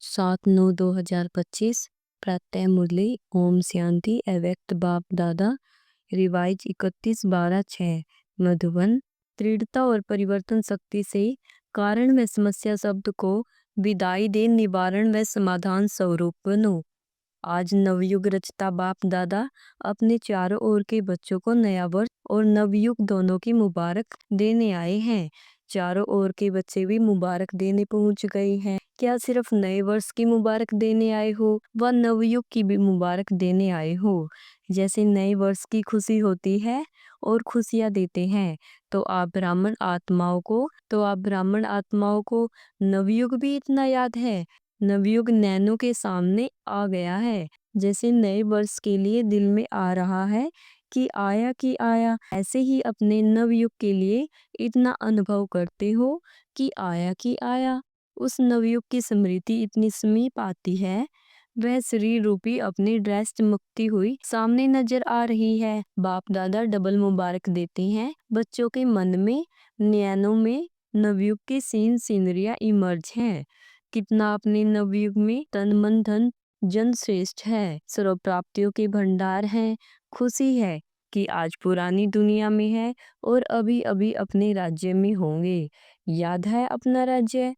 7/9/2025 प्रातः मुरली ओम शांति अव्यक्त बाप दादा रिवाइज 31/12/6 मधुबन। दृढ़ता और परिवर्तन शक्ति से कारण व समस्या शब्द को विदाई दे निवारण व समाधान स्वरूप बनो। आज नवयुग रचता बाप दादा अपने चारों ओर के बच्चों को नया वर्ष और नवयुग दोनों की मुबारक देने आए हैं। चारों ओर के बच्चे भी मुबारक देने पहुंच गए हैं। क्या सिर्फ नए वर्ष की मुबारक देने आए हो व नवयुग की भी मुबारक देने आए हो? जैसे नए वर्ष की खुशी होती है और खुशियां देते हैं, तो आप ब्राह्मण आत्माओं को नवयुग भी इतना याद है। नवयुग नैनों के सामने आ गया है। जैसे नए वर्ष के लिए दिल में आ रहा है कि आया, ऐसे ही अपने नवयुग के लिए इतना अनुभव करते हो कि आया। उस नवयुग की स्मृति इतनी समीप आती है, वह शरीर रूपी अपनी ड्रेस चमकती हुई सामने नजर आ रही है। बाप दादा डबल मुबारक देते हैं। बच्चों के मन में, नैनों में नवयुग की सीनरियां इमर्ज हैं। कितना अपने नवयुग में तन मन धन जन श्रेष्ठ है, सर्व प्राप्तियों के भंडार हैं। खुशी है कि आज पुरानी दुनिया में है और अभी अभी अपने राज्य में होंगे। याद है अपना राज्य?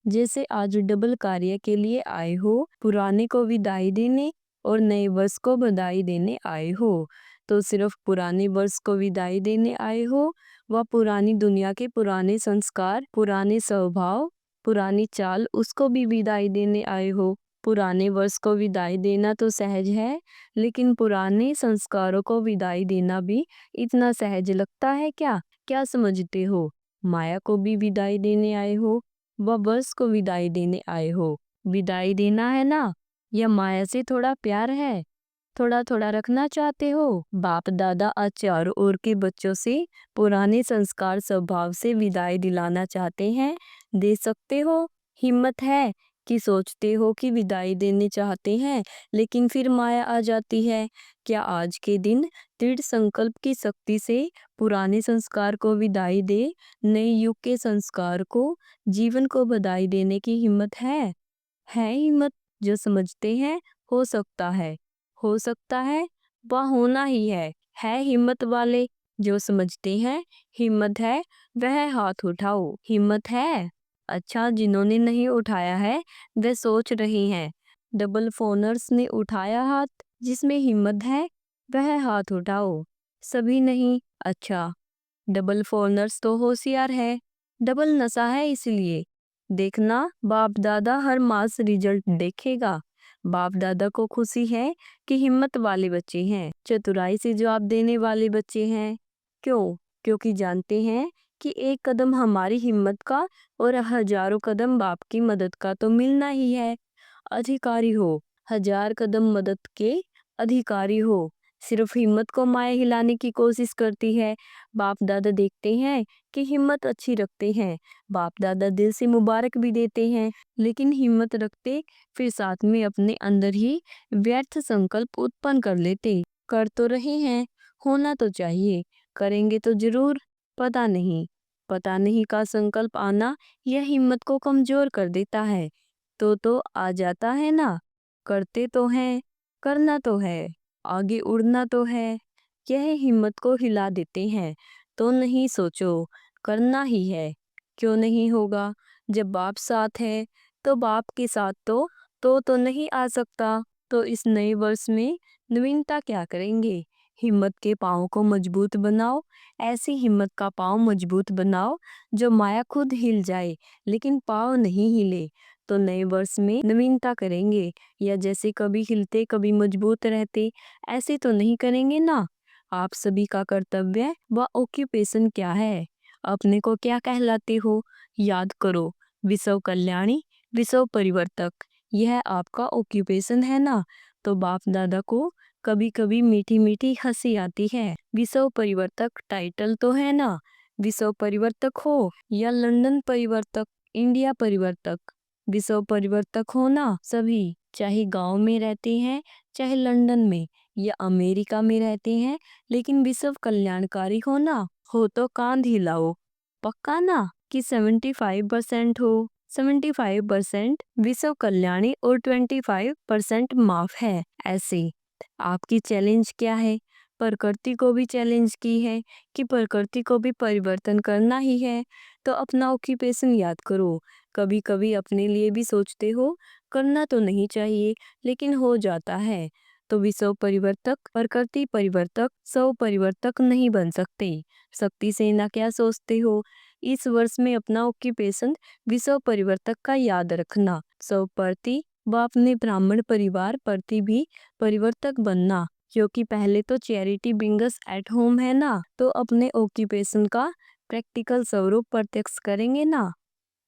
जैसे आज डबल कार्य के लिए आए हो, पुराने को विदाई देने और नए वर्ष को बधाई देने आए हो। तो सिर्फ पुराने वर्ष को विदाई देने आए हो व पुरानी दुनिया के पुराने संस्कार, पुराने स्वभाव, पुरानी चाल उसको भी विदाई देने आए हो। पुराने वर्ष को विदाई देना तो सहज है, लेकिन पुराने संस्कारों को विदाई देना भी इतना सहज लगता है क्या? क्या समझते हो? माया को भी विदाई देने आए हो व वर्ष को विदाई देने आए हो। विदाई देना है ना, या माया से थोड़ा प्यार है, थोड़ा थोड़ा रखना चाहते हो? बाप दादा आज चारों ओर के बच्चों से पुराने संस्कार स्वभाव से विदाई दिलाना चाहते हैं। दे सकते हो? हिम्मत है कि सोचते हो कि विदाई देने चाहते हैं, लेकिन फिर माया आ जाती है। क्या आज के दिन दृढ़ संकल्प की शक्ति से पुराने संस्कार को विदाई दे, नए युग के संस्कार को, जीवन को बधाई देने की हिम्मत है? है हिम्मत? जो समझते हैं हो सकता है वह होना ही है हिम्मत वाले जो समझते हैं हिम्मत है, वह हाथ उठाओ। हिम्मत है? अच्छा, जिन्होंने नहीं उठाया है वे सोच रहे हैं। डबल फोनर्स ने उठाया हाथ। जिसमें हिम्मत है वह हाथ उठाओ। सभी नहीं? अच्छा, डबल फोनर्स तो होशियार है, डबल नशा है इसलिए। देखना, बाप दादा हर मास रिजल्ट देखेगा। बाप दादा को खुशी है कि हिम्मत वाले बच्चे हैं, चतुराई से जवाब देने वाले बच्चे हैं। क्यों? क्योंकि जानते हैं कि एक कदम हमारी हिम्मत का और हजारों कदम बाप की मदद का तो मिलना ही है। अधिकारी हो, 1000 कदम मदद के अधिकारी हो। सिर्फ हिम्मत को माया हिलाने की कोशिश करती है। बाप दादा देखते हैं कि हिम्मत अच्छी रखते हैं। बाप दादा दिल से मुबारक भी देते हैं, लेकिन हिम्मत रखते फिर साथ में अपने अंदर ही व्यर्थ संकल्प उत्पन्न कर लेते। कर तो रहे हैं, होना तो चाहिए, करेंगे तो जरूर। पता नहीं का संकल्प आना यह हिम्मत को कमजोर कर देता है। तो आ जाता है ना, करते तो हैं, करना तो है, आगे उड़ना तो है। यह हिम्मत को हिला देते हैं। तो नहीं सोचो, करना ही है। क्यों नहीं होगा? जब बाप साथ है तो बाप के साथ तो नहीं आ सकता। तो इस नए वर्ष में नवीनता क्या करेंगे? हिम्मत के पाँव को मजबूत बनाओ। ऐसी हिम्मत का पाँव मजबूत बनाओ जो माया खुद हिल जाए, लेकिन पाँव नहीं हिले। तो नए वर्ष में नवीनता करेंगे, या जैसे कभी हिलते कभी मजबूत रहते, ऐसे तो नहीं करेंगे ना। आप सभी का कर्तव्य व ऑक्यूपेशन क्या है? अपने को क्या कहलाते हो? याद करो, विश्व कल्याणी, विश्व परिवर्तक, यह आपका ऑक्यूपेशन है ना। तो बाप दादा को कभी कभी मीठी मीठी हंसी आती है। विश्व परिवर्तक टाइटल तो है ना। विश्व परिवर्तक हो या लंदन परिवर्तक, इंडिया परिवर्तक, विश्व परिवर्तक हो ना सभी, चाहे गांव में रहते हैं, चाहे लंदन में या अमेरिका में रहते हैं, लेकिन विश्व कल्याणकारी हो ना। हो तो कांध हिलाओ। पक्का ना कि 75% हो? 75% विश्व कल्याणी और 25% माफ है। ऐसे आपकी चैलेंज क्या है? प्रकृति को भी चैलेंज की है कि प्रकृति को भी परिवर्तन करना ही है। तो अपना ऑक्यूपेशन याद करो। कभी कभी अपने लिए भी सोचते हो, करना तो नहीं चाहिए लेकिन हो जाता है। तो विश्व परिवर्तक, प्रकृति परिवर्तक, स्व परिवर्तक नहीं बन सकते। शक्ति सेना क्या सोचते हो? इस वर्ष में अपना ऑक्यूपेशन विश्व परिवर्तक का याद रखना। स्व प्रति व अपने ब्राह्मण परिवार प्रति भी परिवर्तक बनना, क्योंकि पहले तो चैरिटी बिंगस एट होम है ना, तो अपने ऑक्यूपेशन का प्रैक्टिकल स्वरूप प्रत्यक्ष करेंगे ना।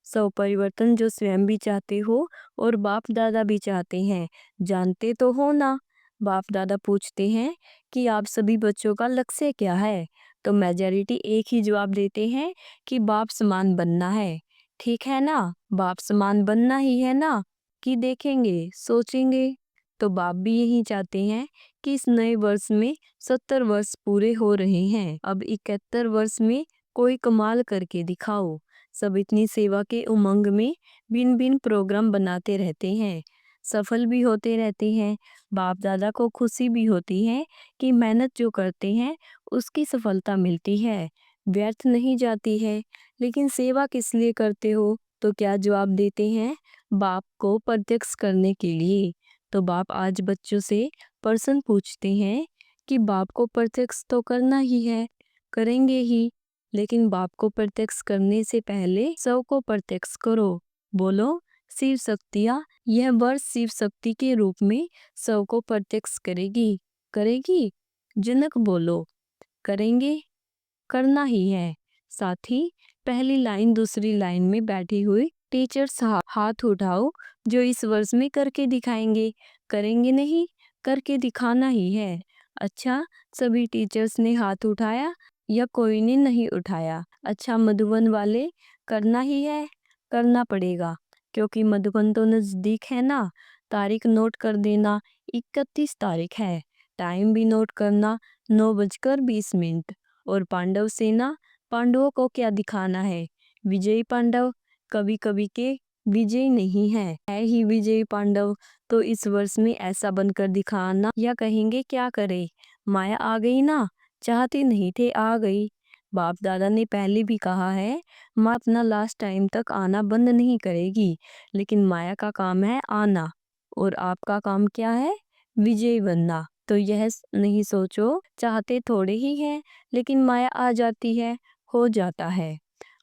स्व परिवर्तन जो स्वयं भी चाहते हो और बाप दादा भी चाहते हैं, जानते तो हो ना। बाप दादा पूछते हैं कि आप सभी बच्चों का लक्ष्य क्या है, तो मेजॉरिटी एक ही जवाब देते हैं कि बाप समान बनना है। ठीक है ना, बाप समान बनना ही है ना, कि देखेंगे सोचेंगे। तो बाप भी यही चाहते हैं कि इस नए वर्ष में 70 वर्ष पूरे हो रहे हैं, अब 71 वर्ष में कोई कमाल करके दिखाओ। सब इतनी सेवा के उमंग में भिन्न भिन्न प्रोग्राम बनाते रहते हैं, सफल भी होते रहते हैं। बाप दादा को खुशी भी होती है कि मेहनत जो करते हैं उसकी सफलता मिलती है, व्यर्थ नहीं जाती है। लेकिन सेवा किस लिए करते हो? तो क्या जवाब देते हैं? बाप को प्रत्यक्ष करने के लिए। तो बाप आज बच्चों से प्रश्न पूछते हैं कि बाप को प्रत्यक्ष तो करना ही है, करेंगे ही, लेकिन बाप को प्रत्यक्ष करने से पहले स्व को प्रत्यक्ष करो। बोलो, शिव शक्तियाँ यह वर्ष शिव शक्ति के रूप में स्व को प्रत्यक्ष करेगी। करेगी? जनक बोलो, करेंगे, करना ही है। साथ ही पहली लाइन दूसरी लाइन में बैठी हुई टीचर्स हाथ उठाओ जो इस वर्ष में करके दिखाएंगे। करेंगे नहीं, करके दिखाना ही है। अच्छा, सभी टीचर्स ने हाथ उठाया या कोई ने नहीं उठाया? अच्छा, मधुबन वाले, करना ही है, करना पड़ेगा, क्योंकि मधुबन तो नज़दीक है ना। तारीख नोट कर देना, 31 तारीख है। टाइम भी नोट करना, 9:20। और पांडव सेना, पांडवों को क्या दिखाना है? विजयी पांडव, कभी कभी के विजय नहीं है ही विजयी पांडव। तो इस वर्ष में ऐसा बनकर दिखाना, या कहेंगे क्या करे, माया आ गई ना, चाहते नहीं थे आ गई। बाप दादा ने पहले भी कहा है, माँ अपना लास्ट टाइम तक आना बंद नहीं करेगी, लेकिन माया का काम है आना, और आपका काम क्या है? विजयी बनना। तो यह नहीं सोचो चाहते थोड़े ही हैं, लेकिन माया आ जाती है, हो जाता है।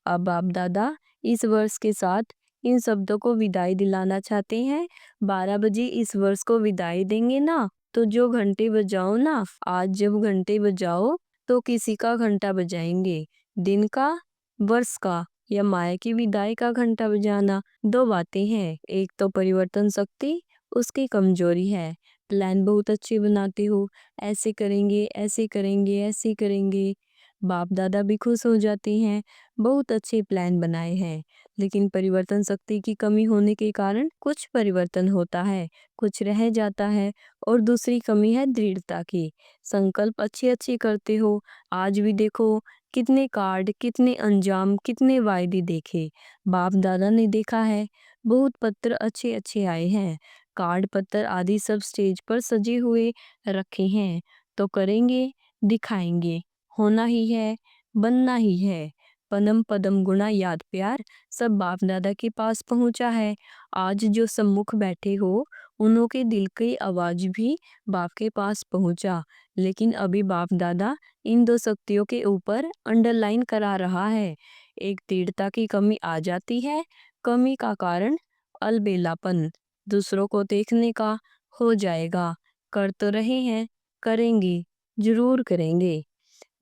अब बाप दादा इस वर्ष के साथ इन शब्दों को विदाई दिलाना चाहते हैं। 12 बजे इस वर्ष को विदाई देंगे ना, तो जो घंटे बजाओ ना, आज जब घंटे बजाओ तो किसी का घंटा बजाएंगे, दिन का, वर्ष का, या माया की विदाई का घंटा बजाना। दो बातें हैं, एक तो परिवर्तन शक्ति, उसकी कमजोरी है। प्लान बहुत अच्छे बनाते हो, ऐसे करेंगे, ऐसे करेंगे, ऐसे करेंगे, बाप दादा भी खुश हो जाते हैं, बहुत अच्छे प्लान बनाए हैं। लेकिन परिवर्तन शक्ति की कमी होने के कारण कुछ परिवर्तन होता है, कुछ रह जाता है। और दूसरी कमी है दृढ़ता की। संकल्प अच्छे अच्छे करते हो, आज भी देखो कितने कार्ड, कितने अंजाम, कितने वायदे देखे, बाप दादा ने देखा है। बहुत पत्र अच्छे अच्छे आए हैं, कार्ड पत्र आदि सब स्टेज पर सजे हुए रखे हैं। तो करेंगे, दिखाएंगे, होना ही है, बनना ही है। पदम पदम गुणा याद प्यार सब बाप दादा के पास पहुंचा है। आज जो सम्मुख बैठे हो, उन्हों के दिल की आवाज भी बाप के पास पहुंचा। लेकिन अभी बाप दादा इन दो शक्तियों के ऊपर अंडरलाइन करा रहा है। एक दृढ़ता की कमी आ जाती है, कमी का कारण अलबेलापन, दूसरों को देखने का, हो जाएगा, कर तो रहे हैं, करेंगे, जरूर करेंगे।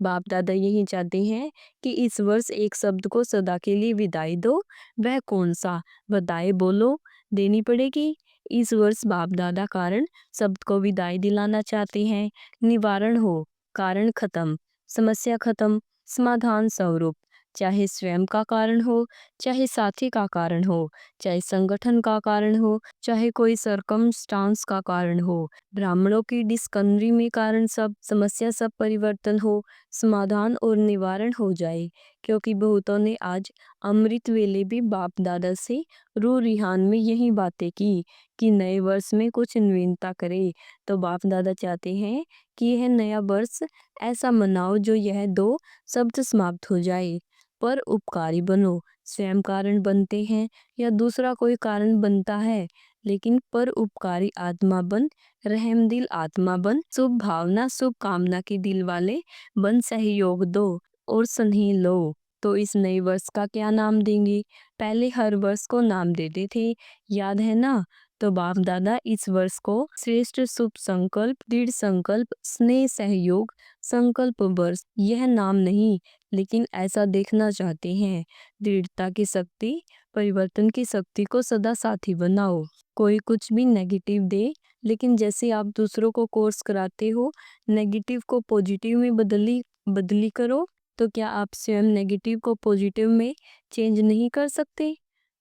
बाप दादा यही चाहते हैं कि इस वर्ष एक शब्द को सदा के लिए विदाई दो। वह कौन सा? बताए, बोलो, देनी पड़ेगी। इस वर्ष बाप दादा कारण शब्द को विदाई दिलाना चाहते हैं। निवारण हो, कारण खत्म, समस्या खत्म, समाधान स्वरूप। चाहे स्वयं का कारण हो, चाहे साथी का कारण हो, चाहे संगठन का कारण हो, चाहे कोई सरकमस्टांस का कारण हो, ब्राह्मणों की डिस्कवरी में कारण सब समस्या, सब परिवर्तन हो, समाधान और निवारण हो जाए। क्योंकि बहुतों ने आज अमृत वेले भी बाप दादा से रू रिहान में यही बातें की कि नए वर्ष में कुछ नवीनता करे। तो बाप दादा चाहते हैं कि यह नया वर्ष ऐसा मनाओ जो यह दो शब्द समाप्त हो जाए। पर उपकारी बनो, स्वयं कारण बनते हैं या दूसरा कोई कारण बनता है, लेकिन पर उपकारी आत्मा बन, रहमदिल आत्मा बन, शुभ भावना शुभ कामना के दिल वाले बन, सहयोग दो और स्नेह लो। तो इस नए वर्ष का क्या नाम देंगे? पहले हर वर्ष को नाम देते थे, याद है ना? तो बाप दादा इस वर्ष को श्रेष्ठ शुभ संकल्प, दृढ़ संकल्प, स्नेह सहयोग संकल्प वर्ष यह नाम नहीं, लेकिन ऐसा देखना चाहते हैं। दृढ़ता की शक्ति, परिवर्तन की शक्ति को सदा साथी बनाओ। कोई कुछ भी नेगेटिव दे, लेकिन जैसे आप दूसरों को कोर्स कराते हो नेगेटिव को पॉजिटिव में बदली करो, तो क्या आप स्वयं नेगेटिव को पॉजिटिव में चेंज नहीं कर सकते?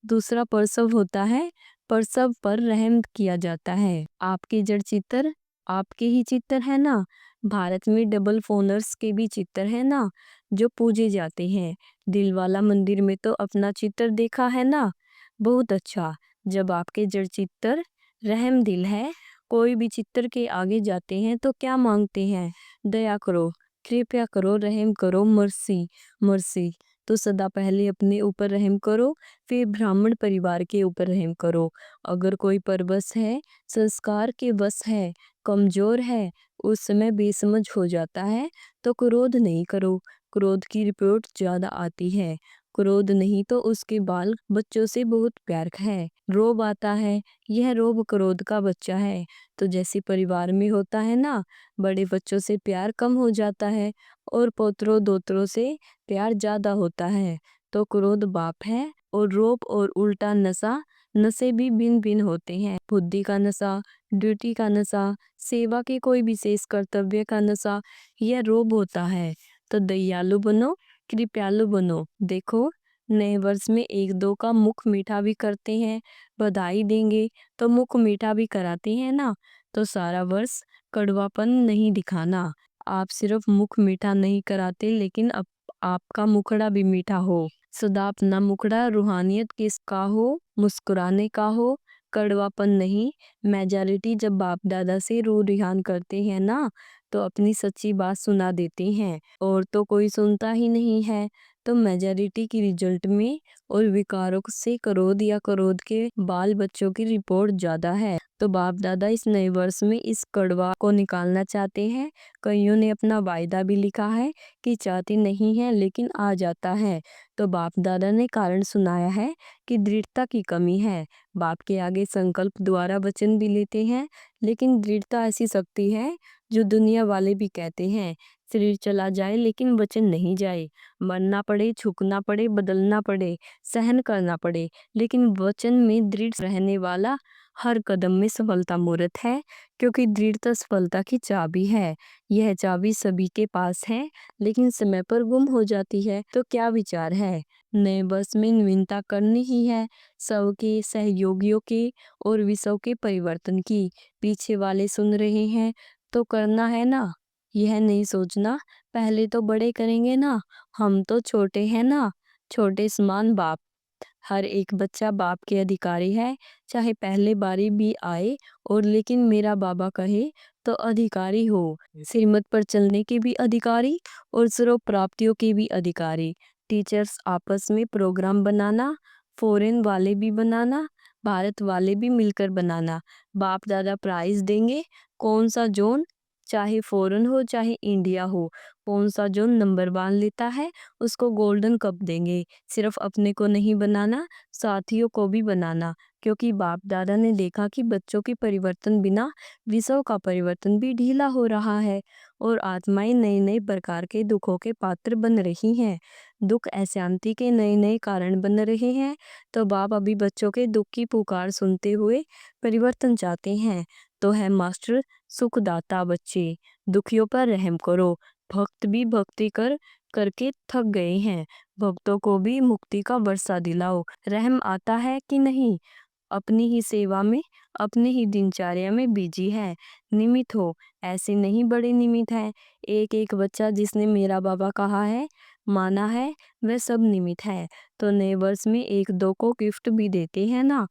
दूसरा परसव होता है, परसव पर रहम किया जाता है। आपके जड़ चित्र आपके ही चित्र है ना? भारत में डबल फोनर्स के भी चित्र है ना, जो पूजे जाते हैं। दिलवाला मंदिर में तो अपना चित्र देखा है ना? बहुत अच्छा। जब आपके जड़ चित्र रहम दिल है, कोई भी चित्र के आगे जाते हैं तो क्या मांगते हैं? दया करो, कृपया करो, रहम करो, मर्सी मर्सी। तो सदा पहले अपने ऊपर रहम करो, फिर ब्राह्मण परिवार के ऊपर रहम करो। अगर कोई परवश है, संस्कार के बस है, कमजोर है, उस समय बेसमझ हो जाता है, तो क्रोध नहीं करो। क्रोध की रिपोर्ट ज्यादा आती है। क्रोध नहीं तो उसके बाल बच्चों से बहुत प्यार है। रोब आता है, यह रोब क्रोध का बच्चा है। तो जैसे परिवार में होता है ना, बड़े बच्चों से प्यार कम हो जाता है और पोतरों दोतरों से प्यार ज्यादा होता है। तो क्रोध बाप है और रोब और उल्टा नशा, नशे भी भिन्न भिन्न होते हैं। बुद्धि का नशा, ड्यूटी का नशा, सेवा के कोई विशेष कर्तव्य का नशा, यह रोब होता है। तो दयालु बनो, कृपयालु बनो। देखो, नए वर्ष में एक दो का मुख मीठा भी करते हैं, बधाई देंगे तो मुख मीठा भी कराते हैं ना। तो सारा वर्ष कड़वापन नहीं दिखाना। आप सिर्फ मुख मीठा नहीं कराते, लेकिन आपका मुखड़ा भी मीठा हो। सदा अपना मुखड़ा रूहानियत किसका हो, मुस्कुराने का हो, कड़वापन नहीं। मेजॉरिटी जब बाप दादा से रू रिहान करते हैं ना, तो अपनी सच्ची बात सुना देते हैं, और तो कोई सुनता ही नहीं है। तो मेजॉरिटी की रिजल्ट में और विकारों से क्रोध या क्रोध के बाल बच्चों की रिपोर्ट ज्यादा है। तो बाप दादा इस नए वर्ष में इस कड़वा को निकालना चाहते हैं। कईयों ने अपना वायदा भी लिखा है कि चाहते नहीं है, लेकिन आ जाता है। तो बाप दादा ने कारण सुनाया है कि दृढ़ता की कमी है। बाप के आगे संकल्प द्वारा वचन भी लेते हैं, लेकिन दृढ़ता ऐसी शक्ति है जो दुनिया वाले भी कहते हैं शरीर चला जाए लेकिन वचन नहीं जाए। मरना पड़े, झुकना पड़े, बदलना पड़े, सहन करना पड़े, लेकिन वचन में दृढ़ रहने वाला हर कदम में सफलता मूर्त है, क्योंकि दृढ़ता सफलता की चाबी है। यह चाबी सभी के पास है, लेकिन समय पर गुम हो जाती है। तो क्या विचार है? नए वर्ष में नवीनता करनी ही है, सबके, सहयोगियों के और विश्व के परिवर्तन की। पीछे वाले सुन रहे हैं तो करना है ना। यह नहीं सोचना पहले तो बड़े करेंगे ना, हम तो छोटे हैं ना। छोटे समान बाप, हर एक बच्चा बाप के अधिकारी है, चाहे पहले बारी भी आए और लेकिन मेरा बाबा कहे तो अधिकारी हो। श्रीमत पर चलने के भी अधिकारी और सर्व प्राप्तियों के भी अधिकारी। टीचर्स आपस में प्रोग्राम बनाना, फॉरेन वाले भी बनाना, भारत वाले भी मिलकर बनाना। बाप दादा प्राइज देंगे, कौन सा जोन, चाहे फॉरेन हो चाहे इंडिया हो, कौन सा जोन नंबर 1 लेता है उसको गोल्डन कप देंगे। सिर्फ अपने को नहीं बनाना, साथियों को भी बनाना, क्योंकि बाप दादा ने देखा कि बच्चों के परिवर्तन बिना विश्व का परिवर्तन भी ढीला हो रहा है और आत्माएं नए नए प्रकार के दुखों के पात्र बन रही हैं। दुख अशांति के नए नए कारण बन रहे हैं। तो बाप अभी बच्चों के दुख की पुकार सुनते हुए परिवर्तन चाहते हैं। तो है मास्टर सुखदाता बच्चे, दुखियों पर रहम करो। भक्त भी भक्ति करके थक गए हैं, भक्तों को भी मुक्ति का वर्षा दिलाओ। रहम आता है कि नहीं? अपनी ही सेवा में, अपनी ही दिनचर्या में बिजी है। निमित हो, ऐसे नहीं बड़े निमित हैं। एक एक बच्चा जिसने मेरा बाबा कहा है, माना है वह सब निमित्त है। तो नए वर्ष में एक दो को गिफ्ट भी देते हैं ना,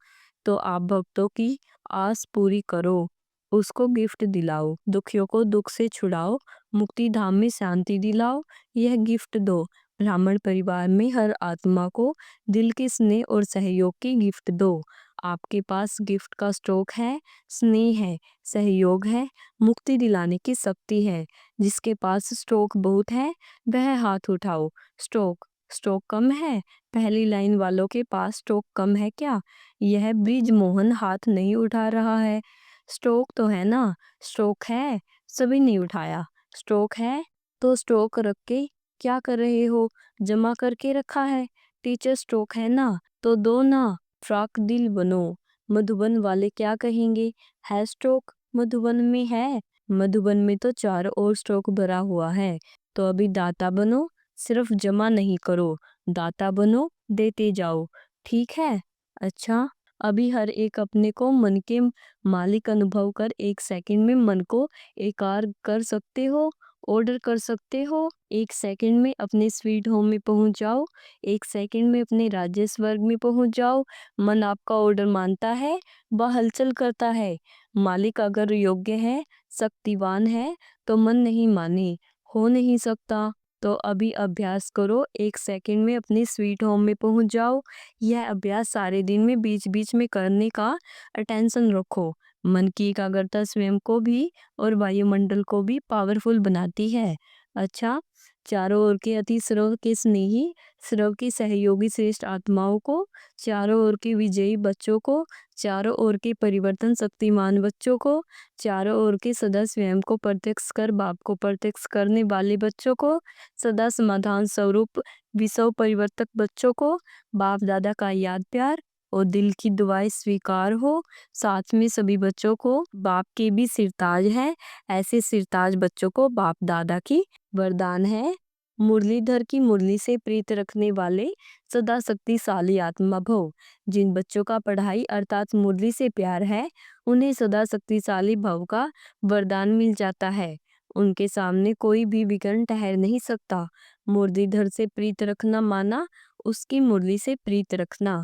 तो आप भक्तों की आस पूरी करो, उसको गिफ्ट दिलाओ, दुखियों को दुख से छुड़ाओ, मुक्ति धाम में शांति दिलाओ, यह गिफ्ट दो। ब्राह्मण परिवार में हर आत्मा को दिल के स्नेह और सहयोग की गिफ्ट दो। आपके पास गिफ्ट का स्टॉक है, स्नेह है, सहयोग है, मुक्ति दिलाने की शक्ति है। जिसके पास स्टॉक बहुत है वह हाथ उठाओ। स्टॉक स्टॉक कम है, पहली लाइन वालों के पास स्टॉक कम है क्या? यह ब्रिज मोहन हाथ नहीं उठा रहा है। स्टॉक तो है ना, स्टॉक है, सभी ने उठाया। स्टॉक है तो स्टॉक रख के क्या कर रहे हो? जमा करके रखा है। टीचर स्टॉक है ना तो दो ना, फ्रॉक दिल बनो। मधुबन वाले क्या कहेंगे? है स्टॉक मधुबन में है? मधुबन में तो चारों ओर स्टॉक भरा हुआ है। तो अभी दाता बनो, सिर्फ जमा नहीं करो, दाता बनो, देते जाओ। ठीक है? अच्छा, अभी हर एक अपने को मन के मालिक अनुभव कर 1 सेकंड में मन को एकाग्र कर सकते हो, ऑर्डर कर सकते हो। 1 सेकंड में अपने स्वीट होम में पहुंच जाओ, 1 सेकंड में अपने राज्य स्वर्ग में पहुंच जाओ। मन आपका ऑर्डर मानता है, वह हलचल करता है। मालिक अगर योग्य है, शक्तिवान है, तो मन नहीं माने, हो नहीं सकता। तो अभी अभ्यास करो, 1 सेकंड में अपने स्वीट होम में पहुंच जाओ। यह अभ्यास सारे दिन में बीच बीच में करने का अटेंशन रखो। मन की एकाग्रता स्वयं को भी और वायुमंडल को भी पावरफुल बनाती है। अच्छा, चारों ओर के अति स्रव के स्नेही, स्रव की सहयोगी श्रेष्ठ आत्माओं को, चारों ओर के विजयी बच्चों को, चारों ओर के परिवर्तन शक्तिमान बच्चों को, चारों ओर के सदा स्वयं को प्रत्यक्ष कर बाप को प्रत्यक्ष करने वाले बच्चों को, सदा समाधान स्वरूप विश्व परिवर्तक बच्चों को, बाप दादा का याद प्यार और दिल की दुआएं स्वीकार हो। साथ में सभी बच्चों को बाप के भी सिरताज है, ऐसे सिरताज बच्चों को बाप दादा की वरदान है। मुरलीधर की मुरली से प्रीत रखने वाले सदा शक्तिशाली आत्मा भव। जिन बच्चों का पढ़ाई अर्थात मुरली से प्यार है, उन्हें सदा शक्तिशाली भव का वरदान मिल जाता है। उनके सामने कोई भी विघ्न ठहर नहीं सकता। मुरलीधर से प्रीत रखना माना उसकी मुरली से प्रीत रखना।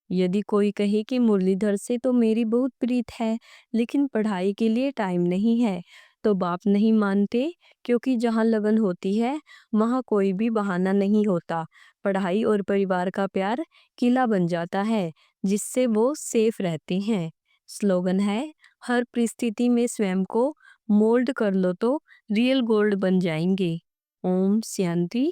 यदि कोई कहे कि मुरलीधर से तो मेरी बहुत प्रीत है, लेकिन पढ़ाई के लिए टाइम नहीं है, तो बाप नहीं मानते, क्योंकि जहाँ लगन होती है वहाँ कोई भी बहाना नहीं होता। पढ़ाई और परिवार का प्यार किला बन जाता है, जिससे वो सेफ रहते हैं। स्लोगन है, हर परिस्थिति में स्वयं को मोल्ड कर लो तो रियल गोल्ड बन जाएंगे। ओम शांति।